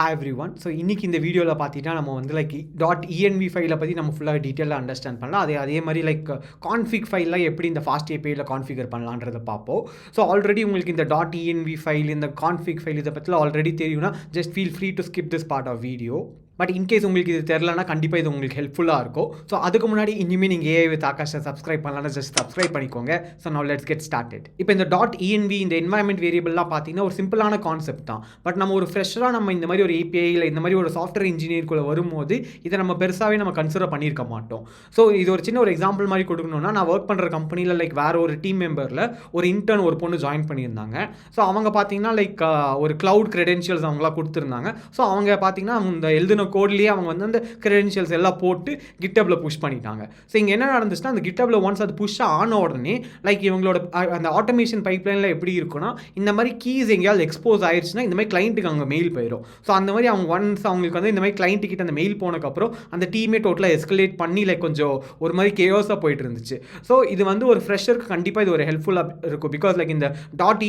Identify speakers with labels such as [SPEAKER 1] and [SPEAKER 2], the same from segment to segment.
[SPEAKER 1] Hi everyone. So இன்னைக்கு இந்த வீடியோவில் பார்த்தீங்கன்னா நம்ம வந்து லைக் .env ஃபைலை பற்றி நம்ம ஃபுல்லாக டீட்டெயிலாக அண்டர்ஸ்டாண்ட் பண்ணலாம். அதே மாதிரி லைக் கான்ஃபிக் ஃபைலில் எப்படி இந்த ஃபாஸ்ட் ஏபிஐயில் கான்ஃபிகர் பண்ணலான்றதை பார்ப்போம். ஸோ ஆல்ரெடி உங்களுக்கு இந்த .env ஃபைல், இந்த கான்ஃபிக் ஃபைல் இதை பற்றிலாம் ஆல்ரெடி தெரியும்னா just feel free to skip this part of video. But in case உங்களுக்கு இது தெரிலனா கண்டிப்பாக இது உங்களுக்கு ஹெல்ப்ஃபுல்லாக இருக்கும். ஸோ அதுக்கு முன்னாடி இனிமேல் நீங்கள் ஏஐ வித் ஆகாஷை சப்ஸ்கிரைப் பண்ணலாம்னா ஜஸ்ட் சப்ஸ்கிரைப் பண்ணிக்கோங்க. So now let's get started. இப்போ இந்த .env இந்த என்வாயன்மெண்ட் வேரியபிள்லாம் பார்த்தீங்கன்னா ஒரு சிம்பிளான கான்செப்ட் தான். பட் நம்ம ஒரு ஃப்ரெஷராக நம்ம இந்த மாதிரி ஒரு ஏபிஐயில் இந்த மாதிரி ஒரு சாஃப்ட்வேர் இன்ஜினியருக்குள்ளே வரும்போது இதை நம்ம பெருசாகவே நம்ம கன்சிடர் பண்ணியிருக்க மாட்டோம். ஸோ இது ஒரு சின்ன ஒரு எக்ஸாம்பிள் மாதிரி கொடுக்கணும்னா, நான் ஒர்க் பண்ணுற கம்பெனியில் லைக் வேறு ஒரு டீம் மெம்பரில் ஒரு இன்டர்ன் ஒரு பொண்ணு ஜாயின் பண்ணியிருந்தாங்க. ஸோ அவங்க பார்த்தீங்கன்னா லைக் ஒரு க்ளவுட் கிரெடென்ஷியல்ஸ் அவங்களாம் கொடுத்துருந்தாங்க. ஸோ அவங்க பார்த்தீங்கன்னா இந்த எழுதின கோட்லேயே அவங்க வந்து அந்த கிரெடென்ஷியல்ஸ் எல்லாம் போட்டு கிட்டப்ல புஷ் பண்ணிட்டாங்க. ஸோ இங்கே என்ன நடந்துச்சுன்னா, அந்த கிட்டப்ல ஒன்ஸ் அது புஷ் ஆன உடனே லைக் இவங்களோட அந்த ஆட்டோமேஷன் பைப்லைனில் எப்படி இருக்குன்னா, இந்த மாதிரி கீஸ் எங்கேயாவது எக்ஸ்போஸ் ஆயிடுச்சுன்னா இந்த மாதிரி கிளைண்ட்டுக்கு அங்கே மெயில் போயிடும். ஸோ அந்த மாதிரி அவங்க ஒன்ஸ் அவங்களுக்கு வந்து இந்த மாதிரி கிளைண்ட்டு கிட்ட அந்த மெயில் போனதுக்கப்புறம் அந்த டீமே டோட்டலாக எஸ்கலேட் பண்ணி லைக் கொஞ்சம் ஒரு மாதிரி கேயோஸாக போயிட்டு இருந்துச்சு. ஸோ இது வந்து ஒரு ஃப்ரெஷருக்கு கண்டிப்பாக இது ஒரு ஹெல்ப்ஃபுல்லாக இருக்கும். பிகாஸ் லைக் இந்த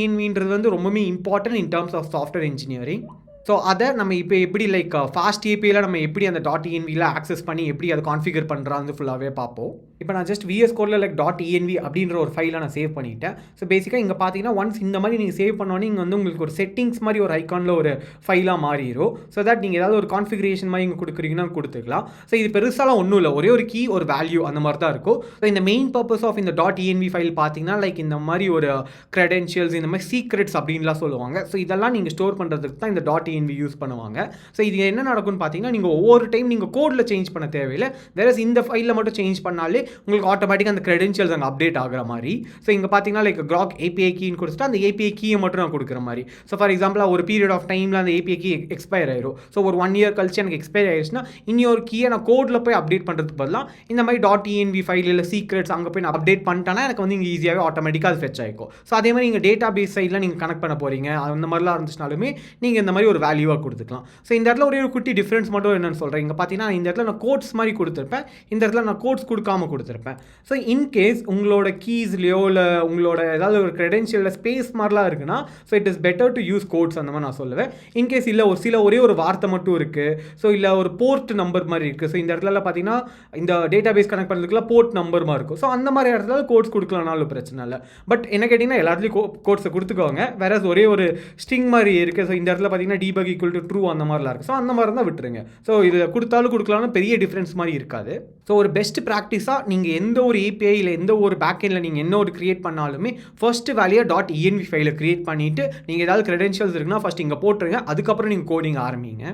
[SPEAKER 1] .envன்றது வந்து ரொம்பவே important in terms of software engineering. So அதை நம்ம இப்போ எப்படி லைக் ஃபாஸ்ட் ஏபிஐயில் நம்ம எப்படி அந்த .envல ஆக்சஸ் பண்ணி எப்படி அதை கான்ஃபிகர் பண்ணுறான்னு ஃபுல்லாகவே பார்ப்போம். இப்போ நான் ஜஸ்ட் VS Codeல லைக் .env அப்படின்ற ஒரு ஃபைலை நான் சேவ் பண்ணிட்டேன். ஸோ பேசிக்காக இங்கே பார்த்தீங்கன்னா ஒன்ஸ் இந்த மாதிரி நீங்கள் சேவ் பண்ணோன்னே இங்கே வந்து உங்களுக்கு ஒரு செட்டிங்ஸ் மாதிரி ஒரு ஐக்கானில் ஒரு ஃபைலாக மாறிடும். ஸோ தட் நீங்கள் ஏதாவது ஒரு கான்ஃபிகரேஷன் மாதிரி இங்கே கொடுக்குறீங்கன்னா கொடுத்துக்கலாம். ஸோ இது பெருசாலாம் ஒன்றும் இல்லை, ஒரே ஒரு கீ ஒரு வேல்யூ அந்த மாதிரி தான் இருக்கும். ஸோ இந்த மெயின் பர்பஸ் ஆஃப் இந்த .env ஃபைல் பார்த்தீங்கன்னா லைக் இந்த மாதிரி ஒரு கிரெடென்ஷியல்ஸ், இந்த மாதிரி சீக்ரெட்ஸ் அப்படின்லாம் சொல்லுவாங்க. ஸோ இதெல்லாம் நீங்கள் ஸ்டோர் பண்ணுறதுக்கு தான் இந்த .env யூஸ் பண்ணுவாங்க. ஸோ இது என்ன நடக்கும்னு பார்த்தீங்கன்னா, நீங்கள் ஒவ்வொரு டைம் நீங்கள் கோடில் சேஞ்ச் பண்ண தேவையில்லை. வேற இந்த ஃபைலில் மட்டும் சேஞ்ச் பண்ணாலே உங்களுக்கு ஆட்டோமேட்டிக்காக அந்த கிரெடென்ஷியல்ஸ் அங்கே அப்டேட் ஆகிற மாதிரி. ஸோ இங்கே பார்த்தீங்கன்னா லைக் கிராக் API கீன்னு கொடுத்துட்டு அந்த API கீயை மட்டும் நான் கொடுக்குற மாதிரி. ஸோ ஃபார் எக்ஸாம்பிள் ஒரு பீரியட் ஆஃப் டைமில் அந்த API கீ எக்ஸ்பயர் ஆயிரும். ஸோ ஒரு 1 இயர் கழிச்சு எனக்கு எக்ஸ்பயர் ஆயிடுச்சுன்னா இன்னொரு கீயை நான் கோடில் போய் அப்டேட் பண்ணுறதுக்கு பதிலாக இந்த மாதிரி .env ஃபைல் இல்லை சீக்ரெட்ஸ் அங்கே போய் நான் அப்டேட் பண்ணிட்டேன்னா எனக்கு வந்து இங்கே ஈஸியாகவே ஆட்டோமேட்டிக்காக அது ஃபெச் ஆகிக்கும். ஸோ அதே மாதிரி நீங்கள் டேட்டா பேஸ் சைடில் நீங்கள் கனெக்ட் பண்ண போகிறீங்க அந்த மாதிரிலாம் இருந்துச்சுனாலுமே நீங்கள் இந்த மாதிரி ஒரு வேல்யூவாக கொடுத்துக்கலாம். ஸோ இந்த இடத்துல ஒரே ஒரு குட்டி டிஃப்ரென்ஸ் மட்டும் என்னென்னு சொல்கிறேன். இங்கே பார்த்தீங்கன்னா இந்த இடத்துல நான் கோட்ஸ் மாதிரி கொடுத்துருப்பேன், இந்த இடத்துல நான் கோட்ஸ் கொடுக்காம கொடுத்துருப்பேன். ஸோ இன்கேஸ் உங்களோட கீஸ்லையோ இல்லை உங்களோட ஏதாவது ஒரு கிரெடென்ஷியலில் ஸ்பேஸ் மாதிரிலாம் இருக்குன்னா so it is better to use quotes அந்த மாதிரி நான் சொல்லுவேன். இன்கேஸ் இல்லை ஒரே ஒரு வார்த்தை மட்டும் இருக்குது, ஸோ இல்லை ஒரு போர்ட் நம்பர் மாதிரி இருக்குது. ஸோ இந்த இடத்துல பார்த்தீங்கன்னா இந்த டேட்டா பேஸ் கனெக்ட் பண்ணுறதுக்குலாம் போர்ட் நம்பர் மாதிரி இருக்கும். ஸோ அந்த மாதிரி இடத்துல கோட்ஸ் கொடுக்கலனாலும் பிரச்சனை இல்லை. பட் என்ன கேட்டிங்கன்னா எல்லாத்துலேயும் கோட்ஸை கொடுத்துக்கோங்க. வேற ஒரே ஒரு ஸ்ட்ரிங் மாதிரி இருக்குது. ஸோ இந்த இடத்துல பார்த்தீங்கன்னா debug equal to true அந்த மாதிரிலாம் இருக்குது. ஸோ அந்த மாதிரி தான் விட்டுருங்க. ஸோ இது கொடுத்தாலும் கொடுக்கலாம்னு பெரிய டிஃப்ரென்ஸ் மாதிரி இருக்காது. ஸோ ஒரு பெஸ்ட் ப்ராக்டிஸாக நீங்கள் எந்த ஒரு API இல்லை எந்த ஒரு பேக்கெண்டில் நீங்கள் என்ன ஒரு கிரியேட் பண்ணாலுமே ஃபர்ஸ்ட் வேலையை .env ஃபைலை கிரியேட் பண்ணிவிட்டு நீங்கள் ஏதாவது கிரெடென்ஷியல்ஸ் இருக்குன்னா ஃபஸ்ட் இங்கே போட்டுருங்க. அதுக்கப்புறம் நீங்கள் கோடிங் ஆரம்பிங்க.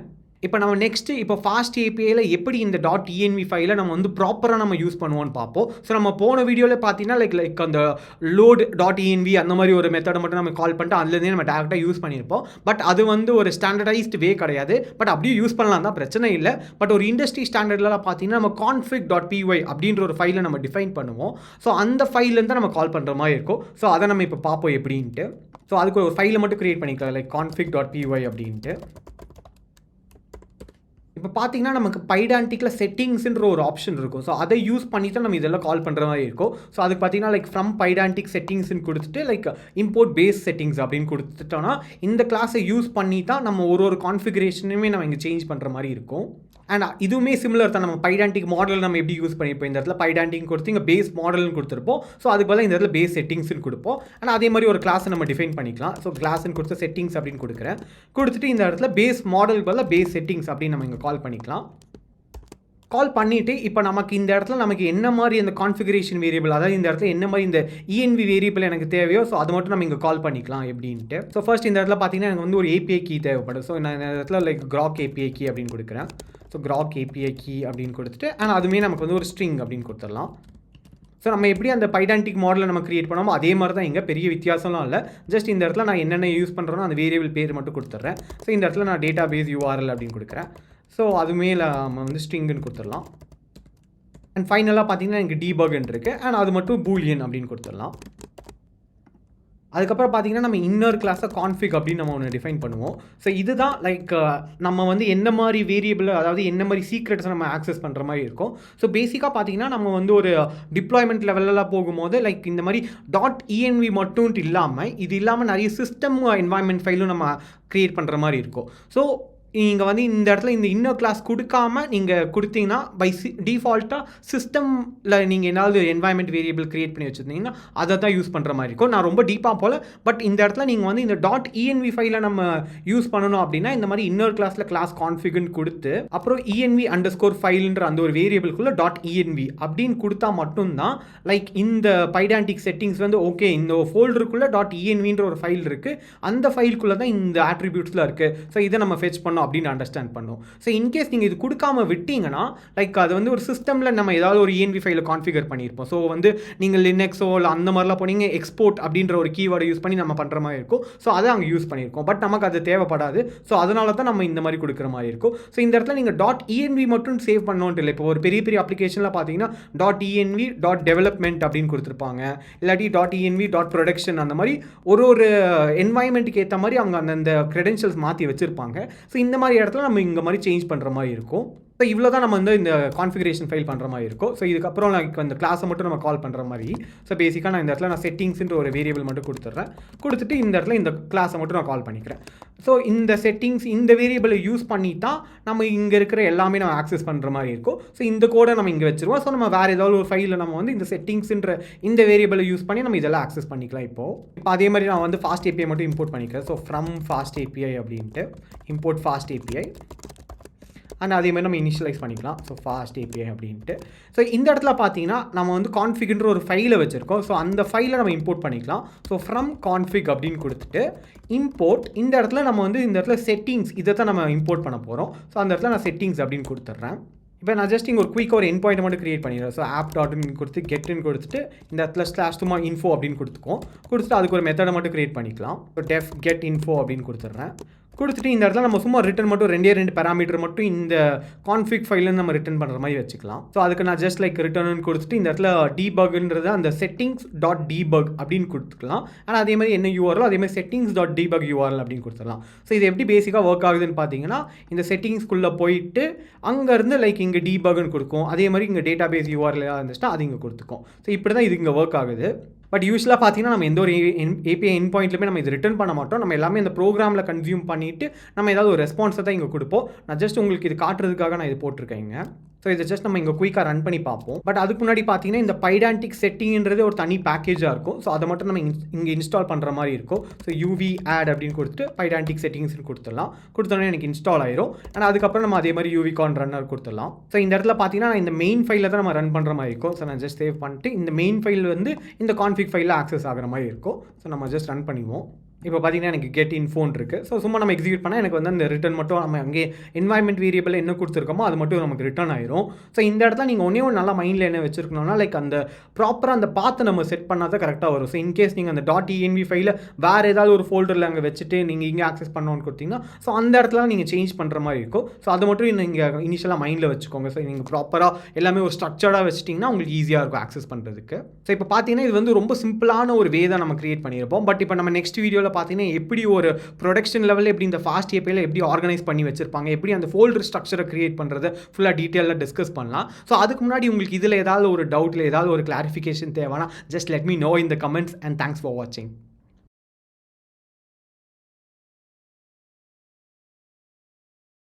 [SPEAKER 1] இப்போ நம்ம நெக்ஸ்ட்டு இப்போ ஃபாஸ்ட் ஏபிஐயில் எப்படி இந்த .env ஃபைலை நம்ம வந்து ப்ராப்பராக நம்ம யூஸ் பண்ணுவோன்னு பார்ப்போம். ஸோ நம்ம போன வீடியோவில் பார்த்தீங்கன்னா லைக் அந்த லோட் .env அந்த மாதிரி ஒரு மெத்தடை மட்டும் நம்ம கால் பண்ணிட்டு அதுலேருந்தே நம்ம டேரெக்டாக யூஸ் பண்ணியிருப்போம். பட் அது வந்து ஒரு ஸ்டாண்டர்டைஸ்டு வே கிடையாது. பட் அப்படியே யூஸ் பண்ணலாம் தான், பிரச்சனை இல்லை. பட் ஒரு இண்டஸ்ட்ரி ஸ்டாண்டர்ட்லாம் பார்த்தீங்கன்னா நம்ம config.py அப்படின்ற ஒரு ஃபைலை நம்ம டிஃபைன் பண்ணுவோம். ஸோ அந்த ஃபைல்லேருந்து நம்ம கால் பண்ணுற மாதிரி இருக்கும். ஸோ அதை நம்ம இப்போ பார்ப்போம் எப்படின்ட்டு. ஸோ அதுக்கு ஒரு ஃபைலை மட்டும் க்ரியேட் பண்ணிக்கலாம் லைக் config.py அப்படின்ட்டு. இப்போ பார்த்தீங்கன்னா நமக்கு பைடான்டிக்கில் செட்டிங்ஸ்ன்ற ஒரு ஆப்ஷன் இருக்கும். ஸோ அதை யூஸ் பண்ணி தான் நம்ம இதெல்லாம் கால் பண்ணுற மாதிரி இருக்கும். ஸோ அதுக்கு பார்த்தீங்கன்னா லைக் ஃப்ரம் பைடான்டிக் செட்டிங்ஸ்ன்னு கொடுத்துட்டு லைக் இம்போர்ட் பேஸ் செட்டிங்ஸ் அப்படின்னு கொடுத்துட்டோன்னா இந்த கிளாஸை யூஸ் பண்ணி தான் நம்ம ஒரு கான்ஃபிகரேஷனுமே நம்ம இங்கே சேஞ்ச் பண்ணுற மாதிரி இருக்கும். அண்ட் இதுவுமே சிமிலர் தான். நம்ம பைடான்டிக் மாடல் நம்ம எப்படி யூஸ் பண்ணியிருப்போம், இந்த இடத்துல பைடான்டிக் கொடுத்து இங்கே பேஸ் மாடல்னு கொடுத்துருப்போம். ஸோ அதுக்கு பதிலாக இந்த இடத்துல பேஸ் செட்டிங்ஸ்னு கொடுப்போம். ஆனால் அதே மாதிரி ஒரு கிளாஸை நம்ம டிஃபைன் பண்ணிக்கலாம். ஸோ கிளாஸ்ன்னு கொடுத்து செட்டிங்ஸ் அப்படின்னு கொடுத்துட்டு இந்த இடத்துல பேஸ் மாடலுக்கு பதிலாக பேஸ் செட்டிங்ஸ் அப்படின்னு நம்ம இங்கே கால் பண்ணிக்கலாம். கால் பண்ணிவிட்டு இப்போ நமக்கு இந்த இடத்துல நமக்கு என்ன மாதிரி அந்த கான்ஃபிகரேஷன் வேரியபிள், அதாவது இந்த இடத்துல என்ன மாதிரி இந்த env வேரியபிள் எனக்கு தேவையோ ஸோ அது மட்டும் நம்ம இங்கே கால் பண்ணிக்கலாம் எப்படின்ட்டு. ஸோ ஃபர்ஸ்ட் இந்த இடத்துல பார்த்தீங்கன்னா எனக்கு வந்து ஒரு API கீ தேவைப்படும். ஸோ நான் இந்த இடத்துல லைக் கிராக் API கீ அப்படின்னு கொடுக்குறேன். ஸோ கிராக் API கீ அப்படின்னு கொடுத்துட்டு ஆனால் அதுவுமே நமக்கு வந்து ஒரு ஸ்ட்ரிங் அப்படின்னு கொடுத்துடலாம். ஸோ நம்ம எப்படி அந்த பைடான்டிக் மாடலை நம்ம கிரியேட் பண்ணோமோ அதே மாதிரி தான் இங்கே பெரிய வித்தியாசம்லாம் இல்லை. ஜஸ்ட் இந்த இடத்துல நான் என்னென்ன யூஸ் பண்ணுறேனோ அந்த வேரியபிள் பேர் மட்டும் கொடுத்துட்றேன். ஸோ இந்த இடத்துல நான் டேட்டா பேஸ் URL அப்படின்னு கொடுக்குறேன். ஸோ அதுவுமே நம்ம வந்து ஸ்ட்ரிங்குன்னு கொடுத்துடலாம். அண்ட் ஃபைனலாக பார்த்தீங்கன்னா எனக்கு டீபக்ன்னு இருக்குது. அண்ட் அது மட்டும் பூலியன் அப்படின்னு கொடுத்துடலாம். அதுக்கப்புறம் பார்த்தீங்கன்னா நம்ம இன்னர் கிளாஸை கான்ஃபிக் அப்படின்னு நம்ம ஒன்று டிஃபைன் பண்ணுவோம். ஸோ இதுதான் லைக் நம்ம வந்து என்ன மாதிரி வேரியபிள், அதாவது என்ன மாதிரி சீக்ரெட்ஸை நம்ம ஆக்சஸ் பண்ணுற மாதிரி இருக்கும். ஸோ பேசிக்காக பார்த்தீங்கன்னா நம்ம வந்து ஒரு டிப்ளாய்மெண்ட் லெவலெலாம் போகும்போது லைக் இந்த மாதிரி .env மட்டும் இல்லாமல் இது இல்லாமல் நிறைய சிஸ்டம் என்வாயன்மெண்ட் ஃபைலும் நம்ம க்ரியேட் பண்ணுற மாதிரி இருக்கும். ஸோ நீங்கள் வந்து இந்த இடத்துல இந்த இன்னர் கிளாஸ் கொடுக்காம நீங்கள் கொடுத்தீங்கன்னா டிஃபால்ட்டாக சிஸ்டமில் நீங்கள் ஏதாவது என்வாயன்மெண்ட் வேரியபிள் கிரியேட் பண்ணி வச்சுருந்தீங்கன்னா அதை தான் யூஸ் பண்ணுற மாதிரி இருக்கும். நான் ரொம்ப டீப்பாக போல, பட் இந்த இடத்துல நீங்கள் வந்து இந்த .env ஃபைலை நம்ம யூஸ் பண்ணணும் அப்படின்னா இந்த மாதிரி இன்னர் கிளாஸில் கிளாஸ் கான்ஃபிகுன்னு கொடுத்து அப்புறம் env_file அந்த ஒரு வேரியபிள்குள்ளே .env அப்படின்னு கொடுத்தா மட்டும்தான் லைக் இந்த பைடான்டிக் செட்டிங்ஸ் வந்து ஓகே இந்த ஃபோல்டருக்குள்ளே .envன்ற ஒரு ஃபைல் இருக்குது, அந்த ஃபைலுக்குள்ளே தான் இந்த ஆட்ரிபியூட்ஸ்லாம் இருக்குது, ஸோ இதை நம்ம ஃபெச் பண்ணோம் அப்படின்னு அண்டர்ஸ்டாண்ட் பண்ணோம். ஸோ இன்கேஸ் நீங்கள் இது கொடுக்காம விட்டீங்கன்னா லைக் அது வந்து ஒரு சிஸ்டமில் நம்ம ஏதாவது ஒரு env ஃபைலை கான்ஃபிகர் பண்ணியிருப்போம். ஸோ வந்து நீங்கள் லினக்ஸோ இல்லை அந்த மாதிரிலாம் போனீங்க எக்ஸ்போர்ட் அப்படின்ற ஒரு கீவேர்டை யூஸ் பண்ணி நம்ம பண்ணுற மாதிரி இருக்கும். ஸோ அதை அங்கே யூஸ் பண்ணியிருக்கோம், பட் நமக்கு அது தேவைப்படாது. ஸோ அதனால தான் நம்ம இந்த மாதிரி கொடுக்குற மாதிரி இருக்கும். ஸோ இந்த இடத்துல நீங்கள் .env மட்டும் சேவ் பண்ணோன்ட்டு இல்லை. இப்போ ஒரு பெரிய பெரிய அப்ளிகேஷனில் பார்த்தீங்கன்னா .env .development அப்படின்னு கொடுத்துருப்பாங்க, இல்லாட்டி .env .production அந்த மாதிரி ஒரு என்வாயன்மெண்ட்டுக்கு ஏற்ற மாதிரி அவங்க அந்த க்ரெடென்ஷியல்ஸ் மாற்றி வச்சுருப்பாங்க. ஸோ இந்த மாதிரி இடத்துல நம்ம இங்கே மாதிரி சேஞ்ச் பண்ணுற மாதிரி இருக்கும். ஸோ இவ்வளோ தான் நம்ம வந்து இந்த கான்ஃபிகரேஷன் ஃபைல் பண்ணுற மாதிரி இருக்கும். ஸோ இதுக்கப்புறம் நான் இந்த கிளாஸை மட்டும் நம்ம கால் பண்ணுற மாதிரி. ஸோ பேசிக்காக நான் இந்த இடத்துல நான் செட்டிங்ஸ்ன்ற ஒரு வேரியபிள் மட்டும் கொடுத்துட்றேன். கொடுத்துட்டு இந்த இடத்துல இந்த கிளாஸை மட்டும் நான் கால் பண்ணிக்கிறேன். ஸோ இந்த செட்டிங்ஸ் இந்த வேரியபிளை யூஸ் பண்ணி தான் நம்ம இங்கே இருக்கிற எல்லாமே நம்ம ஆக்சஸ் பண்ணுற மாதிரி இருக்கும். ஸோ இந்த கோடை நம்ம இங்கே வச்சுருவோம். ஸோ நம்ம வேறு ஏதாவது ஒரு ஃபைலில் நம்ம வந்து இந்த செட்டிங்ஸ்ன்ற இந்த வேரியபிளை யூஸ் பண்ணி நம்ம இதெல்லாம் ஆக்சஸ் பண்ணிக்கலாம். இப்போ அதே மாதிரி நான் வந்து ஃபாஸ்ட் API மட்டும் இம்போர்ட் பண்ணிக்கிறேன். ஸோ ஃப்ரம் ஃபாஸ்ட் API அப்படின்ட்டு இம்போர்ட் ஃபாஸ்ட் API அண்ட் அதே மாதிரி நம்ம இனிஷியலைஸ் பண்ணிக்கலாம். ஸோ ஃபாஸ்ட் API அப்படின்ட்டு. ஸோ இந்த இடத்துல பார்த்தீங்கன்னா நம்ம வந்து கான்ஃபிக்ன்ற ஒரு ஃபைலை வச்சுருக்கோம். ஸோ அந்த ஃபைலை நம்ம இம்போர்ட் பண்ணிக்கலாம். ஸோ ஃப்ரம் கான்ஃபிக் அப்படின்னு கொடுத்துட்டு இம்போர்ட் இந்த இடத்துல நம்ம வந்து இந்த இடத்துல செட்டிங்ஸ் இதை தான் நம்ம இம்போர்ட் பண்ண போகிறோம். ஸோ அந்த இடத்துல நான் செட்டிங்ஸ் அப்படின்னு கொடுத்துட்றேன். இப்போ நான் ஜஸ்ட் இங்கே ஒரு குயிக்காக ஒரு எண்ட் பாயிண்ட் மட்டும் கிரியேட் பண்ணிடுறேன். ஸோ app.in கொடுத்து கெட்னு கொடுத்துட்டு இந்த இடத்துல /சும்மா info அப்படின்னு கொடுத்துட்டு அதுக்கு ஒரு மெத்தடை மட்டும் கிரியேட் பண்ணிக்கலாம். ஸோ def get info அப்படின்னு கொடுத்துட்றேன். கொடுத்துட்டு இந்த இடத்துல நம்ம சும்மா ரிட்டன் மட்டும் 2 பேராமீட்டர் மட்டும் இந்த கான்ஃபிக் ஃபைலில் நம்ம ரிட்டன் பண்ணுற மாதிரி வச்சுக்கலாம். ஸோ அதுக்கு நான் ஜஸ்ட் லைக் ரிட்டர்னு கொடுத்துட்டு இந்த இடத்துல debugன்றது அந்த settings.debug அப்படின்னு கொடுத்துக்கலாம். ஆனால் அதே மாதிரி என்ன URL அதே மாதிரி settings.debug URL அப்படின்னு கொடுத்துடலாம். ஸோ இது எப்படி பேசிக்காக ஒர்க் ஆகுதுன்னு பார்த்தீங்கன்னா இந்த செட்டிங்ஸ்குள்ளே போயிட்டு அங்கேருந்து லைக் இங்கே debugன்னு கொடுக்கும். அதே மாதிரி இங்கே டேட்டா பேஸ் URL இருந்துச்சுன்னா அது இங்கே கொடுத்துக்கும். ஸோ இப்படி தான் இது இங்கே ஒர்க் ஆகுது. பட் யூஸ்வலாக பார்த்தீங்கன்னா நம்ம எந்த ஒரு API எண்ட் பாயிண்ட்லையுமே நம்ம இது ரிட்டர்ன் பண்ண மாட்டோம். நம்ம எல்லாமே இந்த ப்ரோக்ராமில் கன்சியூம் பண்ணிவிட்டு நம்ம ஏதாவது ஒரு ரெஸ்பான்ஸை தான் இங்கே கொடுப்போம். நான் ஜஸ்ட் உங்களுக்கு இது காட்டுறதுக்காக நான் இது போட்டிருக்கேங்க. ஸோ இதை ஜஸ்ட் நம்ம இங்கே குயிக்காக ரன் பண்ணி பார்ப்போம். பட் அதுக்கு முன்னாடி பார்த்தீங்கன்னா இந்த பைடான்டிக் செட்டிங்கிறது ஒரு தனி பேக்கேஜாக இருக்கும். ஸோ அதை மட்டும் நம்ம இங்கே இன்ஸ்டால் பண்ணுற மாதிரி இருக்கும். ஸோ UV add அப்படின்னு கொடுத்துட்டு பைடான்டிக் செட்டிங்ஸ்னு கொடுத்துடலாம். கொடுத்தோன்னே எனக்கு இன்ஸ்டால் ஆயிரும். ஆனால் அதுக்கப்புறம் நம்ம அதே மாதிரி UVCon ரன்னர் கொடுத்துடலாம். ஸோ இந்த இடத்துல பார்த்தீங்கன்னா இந்த மெயின் ஃபைலில் தான் நம்ம ரன் பண்ணுற மாதிரி இருக்கும். ஸோ நான் ஜஸ்ட் சேவ் பண்ணிட்டு இந்த மெயின் ஃபைல் வந்து இந்த கான்ஃபிக் ஃபைலில் ஆக்சஸ் ஆகிற மாதிரி இருக்கும். ஸோ நம்ம ஜஸ்ட் ரன் பண்ணிடுவோம். இப்போ பார்த்தீங்கன்னா எனக்கு கெட் இன்ஃபோன் இருக்குது. ஸோ சும்மா நம்ம எக்ஸிக்யூட் பண்ணால் எனக்கு வந்து அந்த ரிட்டர்ன் மட்டும் நம்ம அங்கே என்வாயன்மெண்ட் வேரியபிள் என்ன கொடுத்துருக்கோமோ அது மட்டும் நமக்கு ரிட்டர்ன் ஆயிரும். ஸோ இந்த இடத்துல நீங்கள் ஒன்றே நல்லா மைண்டில் என்ன வச்சுருக்கணும்னா லைக் அந்த ப்ராப்பராக அந்த பாத்தை நம்ம செட் பண்ணால் தான் கரெக்டாக வரும். ஸோ இன்கேஸ் நீங்கள் அந்த .env ஃபைலில் வேறு ஏதாவது ஒரு ஃபோல்டரில் அங்கே வச்சுட்டு நீங்கள் இங்கே ஆக்சஸ் பண்ணணும்னு கொடுத்தீங்கன்னா ஸோ அந்த இடத்துல நீங்கள் சேஞ்ச் பண்ணுற மாதிரி இருக்கும். ஸோ அதை மட்டும் நீங்கள் இனிஷியலாக மைண்டில் வச்சுக்கோங்க. ஸோ நீங்கள் ப்ராப்பராக எல்லாமே ஒரு ஸ்ட்ரக்சர்டாக வச்சுட்டிங்கன்னா உங்களுக்கு ஈஸியாக இருக்கும் ஆக்சஸ் பண்ணுறதுக்கு. ஸோ இப்போ பார்த்தீங்கன்னா இது வந்து ரொம்ப சிம்பிளான ஒரு வே தான் நம்ம கிரியேட் பண்ணியிருப்போம். பட் இப்போ நம்ம நெக்ஸ்ட் வீடியோவில் பார்த்தீங்கன்னா எப்படி ஒரு ப்ரொடக்ஷன் லெவலில் எப்படி இந்த ஃபாஸ்ட் APIயில் எப்படி ஆர்கனைஸ் பண்ணி வச்சிருப்பாங்க, எப்படி அந்த ஃபோல்டர் ஸ்ட்ரக்சரை கிரியேட் பண்ணுறது ஃபுல்லாக டீட்டெயிலாக டிஸ்கஸ் பண்ணலாம். ஸோ அதுக்கு முன்னாடி உங்களுக்கு இதில் ஏதாவது ஒரு டவுட்டில் ஏதாவது ஒரு கிளாரிஃபிகேஷன் தேவைன்னா just let me know in the comments and thanks for வாட்சிங்.